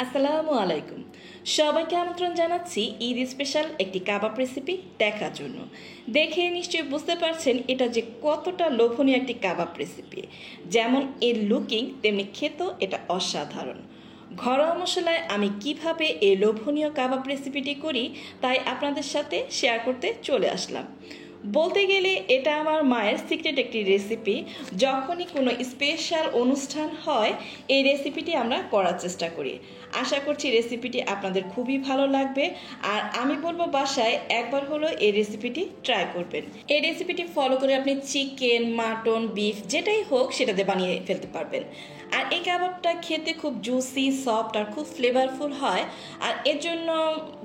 আসসালামু আলাইকুম। সবাইকে আমন্ত্রণ জানাচ্ছি ঈদ স্পেশাল একটি কাবাব রেসিপি দেখার জন্য। দেখে নিশ্চয়ই বুঝতে পারছেন এটা যে কতটা লোভনীয় একটি কাবাব রেসিপি। যেমন এর লুকিং তেমনি খেতেও এটা অসাধারণ। ঘরোয়া মশলায় আমি কিভাবে এই লোভনীয় কাবাব রেসিপিটি করি তাই আপনাদের সাথে শেয়ার করতে চলে আসলাম। বলতে গেলে এটা আমার মায়ের সিক্রেট একটি রেসিপি। যখনই কোনো স্পেশাল অনুষ্ঠান হয় এই রেসিপিটি আমরা করার চেষ্টা করি। আশা করছি রেসিপিটি আপনাদের খুবই ভালো লাগবে, আর আমি বলবো বাসায় একবার হলো এই রেসিপিটি ট্রাই করবেন। এই রেসিপিটি ফলো করে আপনি চিকেন, মাটন, বিফ যেটাই হোক সেটাতে বানিয়ে ফেলতে পারবেন। আর এই কাবাবটা খেতে খুব জুসি, সফট আর খুব ফ্লেভারফুল হয়। আর এর জন্য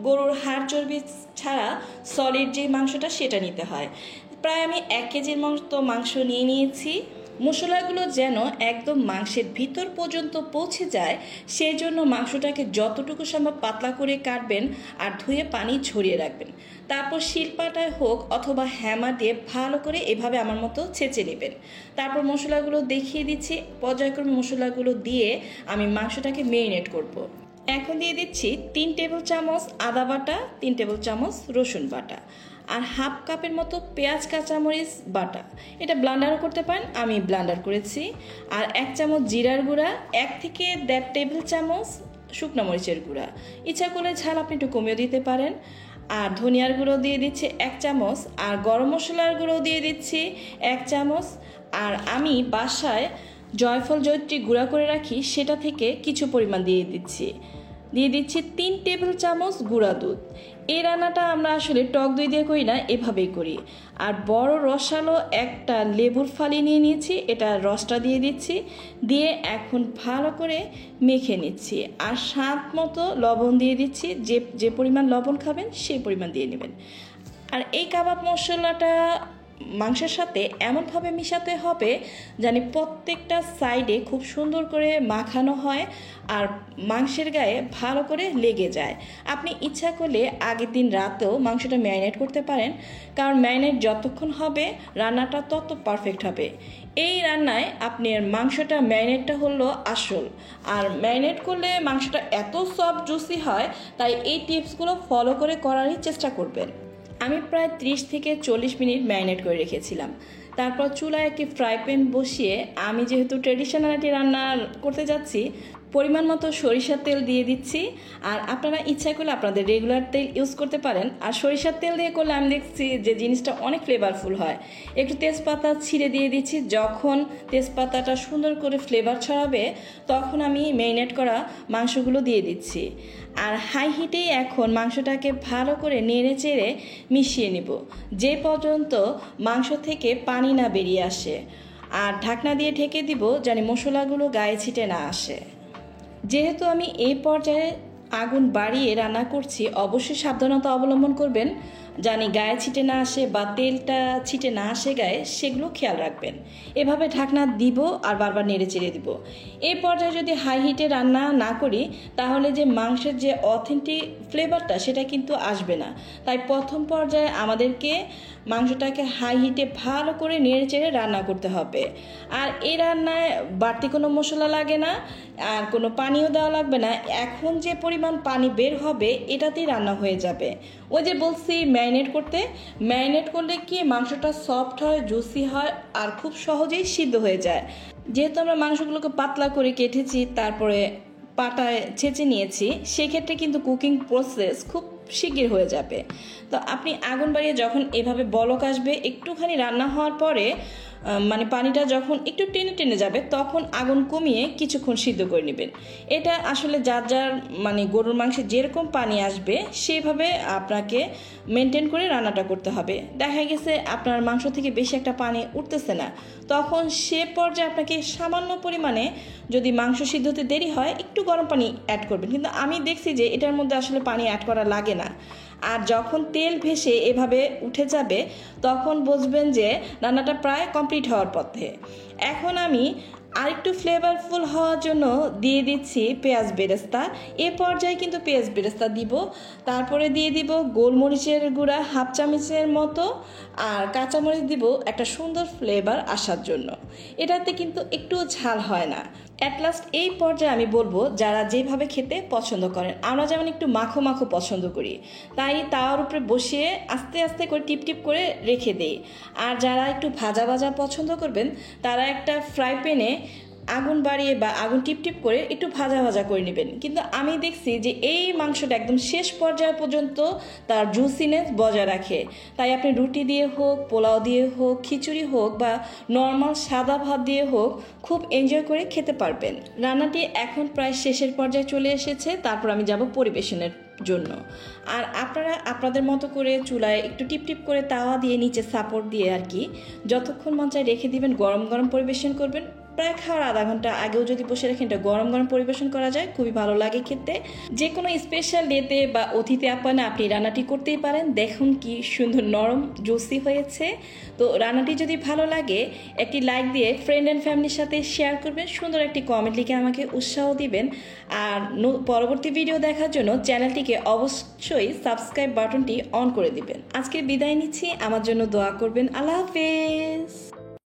গরুর হাড় চর্বি ছাড়া সলিড যে মাংসটা সেটা নিতে হয়। প্রায় আমি 1 কেজির মতো মাংস নিয়ে নিয়েছি। মশলাগুলো যেন একদম মাংসের ভিতর পর্যন্ত পৌঁছে যায় সেই জন্য মাংসটাকে যতটুকু সম্ভব পাতলা করে কাটবেন আর ধুয়ে পানি ঝরিয়ে রাখবেন। তারপর শিলপাটায় হোক অথবা হ্যামার দিয়ে ভালো করে এভাবে আমার মতো ছেঁচে নেবেন। তারপর মশলাগুলো দেখিয়ে দিচ্ছি। পর্যায়ক্রমে মশলাগুলো দিয়ে আমি মাংসটাকে মেরিনেট করব। এখন দিয়ে দিচ্ছি 3 টেবিল চামচ আদা বাটা, 3 টেবিল চামচ রসুন বাটা আর হাফ কাপের মতো পেঁয়াজ কাঁচামরিচ বাটা। এটা ব্লান্ডারও করতে পারেন, আমি ব্লান্ডার করেছি। আর 1 চামচ জিরার গুঁড়া, 1 থেকে 1.5 টেবিল চামচ শুকনো মরিচের গুঁড়া। ইচ্ছা করলে ঝাল আপনি একটু কমিয়ে দিতে পারেন। আর ধনিয়ার গুঁড়ো দিয়ে দিচ্ছি 1 চামচ, আর গরম মশলার গুঁড়ো দিয়ে দিচ্ছি 1 চামচ। আর আমি বাসায় জয়ফল জয়ত্রী গুঁড়া করে রাখি সেটা থেকে কিছু পরিমাণ দিয়ে দিচ্ছি 3 টেবিল চামচ গুঁড়া দুধ। এই রান্নাটা আমরা আসলে টক দই দিয়ে করি না, এভাবেই করি। আর বড় রসালো একটা লেবুর ফালি নিয়ে নিয়েছি, এটা রসটা দিয়ে দিচ্ছি, দিয়ে এখন ভালো করে মেখে নিচ্ছি। আর স্বাদ মতো লবণ দিয়ে দিচ্ছি, যে পরিমাণ লবণ খাবেন সেই পরিমাণ দিয়ে নেবেন। আর এই কাবাব মশলাটা মাংসের সাথে এমনভাবে মিশাতে হবে যেন প্রত্যেকটা সাইডে খুব সুন্দর করে মাখানো হয় আর মাংসের গায়ে ভালো করে লেগে যায়। আপনি ইচ্ছা করলে আগের দিন রাতেও মাংসটা ম্যারিনেট করতে পারেন, কারণ ম্যারিনেট যতক্ষণ হবে রান্নাটা তত পারফেক্ট হবে। এই রান্নায় আপনার মাংসটা ম্যারিনেটটা হলো আসল। আর ম্যারিনেট করলে মাংসটা এত সফট জুসি হয়, তাই এই টিপসগুলো ফলো করে করারই চেষ্টা করবেন। আমি প্রায় 30 থেকে 40 মিনিট ম্যারিনেট করে রেখেছিলাম। তারপর চুলায় একটি ফ্রাই প্যান বসিয়ে আমি যেহেতু ট্রেডিশনাল একটি রান্না করতে যাচ্ছি, পরিমাণ মতো সরিষার তেল দিয়ে দিচ্ছি। আর আপনারা ইচ্ছা করলে আপনাদের রেগুলার তেল ইউজ করতে পারেন। আর সরিষার তেল দিয়ে করলে আমি দেখছি যে জিনিসটা অনেক ফ্লেভারফুল হয়। একটু তেজপাতা ছিঁড়ে দিয়ে দিচ্ছি। যখন তেজপাতাটা সুন্দর করে ফ্লেভার ছড়াবে তখন আমি ম্যারিনেট করা মাংসগুলো দিয়ে দিচ্ছি। আর হাই হিটেই এখন মাংসটাকে ভালো করে নেড়ে চেড়ে মিশিয়ে নিব যে পর্যন্ত মাংস থেকে পানি না বেরিয়ে আসে। আর ঢাকনা দিয়ে ঢেকে দিব যেন মশলাগুলো গায়ে ছিটে না আসে। যেহেতু আমি এই পর্যায়ে আগুন বাড়িয়ে রান্না করছি, অবশ্যই সাবধানতা অবলম্বন করবেন জানি গায়ে ছিটে না আসে বা তেলটা ছিটে না আসে গায়ে, সেগুলো খেয়াল রাখবেন। এভাবে ঢাকনা দিব আর বারবার নেড়ে চেড়ে দিব। এই পর্যায়ে যদি হাই হিটে রান্না না করি তাহলে যে মাংসের যে অথেন্টিক ফ্লেভারটা সেটা কিন্তু আসবে না। তাই প্রথম পর্যায়ে আমাদেরকে মাংসটাকে হাই হিটে ভালো করে নেড়ে চেড়ে রান্না করতে হবে। আর এই রান্নায় বাড়তি কোনো মশলা লাগে না, আর কোনো পানিও দেওয়া লাগবে না। এখন যে পরিমাণ পানি বের হবে এটাতেই রান্না হয়ে যাবে। ওই যে বলছি ম্যারিনেট করলে কি মাংসটা সফট হয়, জুসি হয় আর খুব সহজেই সিদ্ধ হয়ে যায়। যেহেতু আমরা মাংসগুলোকে পাতলা করে কেটেছি তারপরে পাটায় ছেঁচে নিয়েছি, সেক্ষেত্রে কিন্তু কুকিং প্রসেস খুব শিগগির হয়ে যাবে। তো আপনি আগুন বাড়িয়ে যখন এভাবে বলক আসবে, একটুখানি রান্না হওয়ার পরে মানে পানিটা যখন একটু টেনে টেনে যাবে তখন আগুন কমিয়ে কিছুক্ষণ সিদ্ধ করে নেবেন। এটা আসলে যার যার মানে গরুর মাংসে যেরকম পানি আসবে সেইভাবে আপনাকে মেনটেন করে রান্নাটা করতে হবে। দেখা গেছে আপনার মাংস থেকে বেশি একটা পানি উঠতেছে না, তখন সে পর্যায়ে আপনাকে সামান্য পরিমাণে যদি মাংস সিদ্ধ হতে দেরি হয় একটু গরম পানি অ্যাড করবেন। কিন্তু আমি দেখছি যে এটার মধ্যে আসলে পানি অ্যাড করা লাগে না। আর যখন তেল ভেসে এভাবে উঠে যাবে তখন বুঝবেন যে রান্নাটা প্রায় কমপ্লিট হওয়ার পথে। এখন আমি আরেকটু ফ্লেভারফুল হওয়ার জন্য দিয়ে দিচ্ছি পেঁয়াজ বেরেস্তা। এ পর্যায়ে কিন্তু পেঁয়াজ বেরেস্তা দিব। তারপরে দিয়ে দিব গোলমরিচের গুঁড়া হাফ চামচের মতো, আর কাঁচামরিচ দিব একটা সুন্দর ফ্লেভার আসার জন্য। এটাতে কিন্তু একটু ঝাল হয় না। অ্যাট লাস্ট এই পর্যায়ে আমি বলবো যারা যেভাবে খেতে পছন্দ করেন, আমরা যেমন একটু মাখো মাখো পছন্দ করি, তাই তাওয়ার উপরে বসিয়ে আস্তে আস্তে করে টিপ টিপ করে রেখে দেই। আর যারা একটু ভাজা ভাজা পছন্দ করবেন তারা একটা ফ্রাই প্যানে আগুন বাড়িয়ে বা আগুন টিপ টিপ করে একটু ভাজা ভাজা করে নেবেন। কিন্তু আমি দেখছি যে এই মাংসটা একদম শেষ পর্যায় পর্যন্ত তার জুসিনেস বজায় রাখে, তাই আপনি রুটি দিয়ে হোক, পোলাও দিয়ে হোক, খিচুড়ি হোক বা নর্মাল সাদা ভাত দিয়ে হোক খুব এনজয় করে খেতে পারবেন। রান্নাটি এখন প্রায় শেষের পর্যায়ে চলে এসেছে, তারপর আমি যাব পরিবেশনের জন্য। আর আপনারা আপনাদের মতো করে চুলায় একটু টিপ টিপ করে তাওয়া দিয়ে নিচে সাপোর্ট দিয়ে আর কি যতক্ষণ মন চায় রেখে দিবেন, গরম গরম পরিবেশন করবেন। প্রায় খাওয়ার আধা ঘন্টা আগেও যদি বসে রাখেন এটা গরম গরম পরিবেশন করা যায়, খুবই ভালো লাগে খেতে। যে কোনো স্পেশাল ডেতে বা অতিথি আপ্যায়নে আপনি রান্নাটি করতেই পারেন। দেখুন কি সুন্দর নরম জুসি হয়েছে। তো রান্নাটি যদি ভালো লাগে একটি লাইক দিয়ে ফ্রেন্ড অ্যান্ড ফ্যামিলির সাথে শেয়ার করবেন, সুন্দর একটি কমেন্ট লিখে আমাকে উৎসাহ দিবেন। আর পরবর্তী ভিডিও দেখার জন্য চ্যানেলটিকে অবশ্যই সাবস্ক্রাইব বাটনটি অন করে দিবেন। আজকে বিদায় নিচ্ছি, আমার জন্য দোয়া করবেন। আল্লাহ হাফেজ।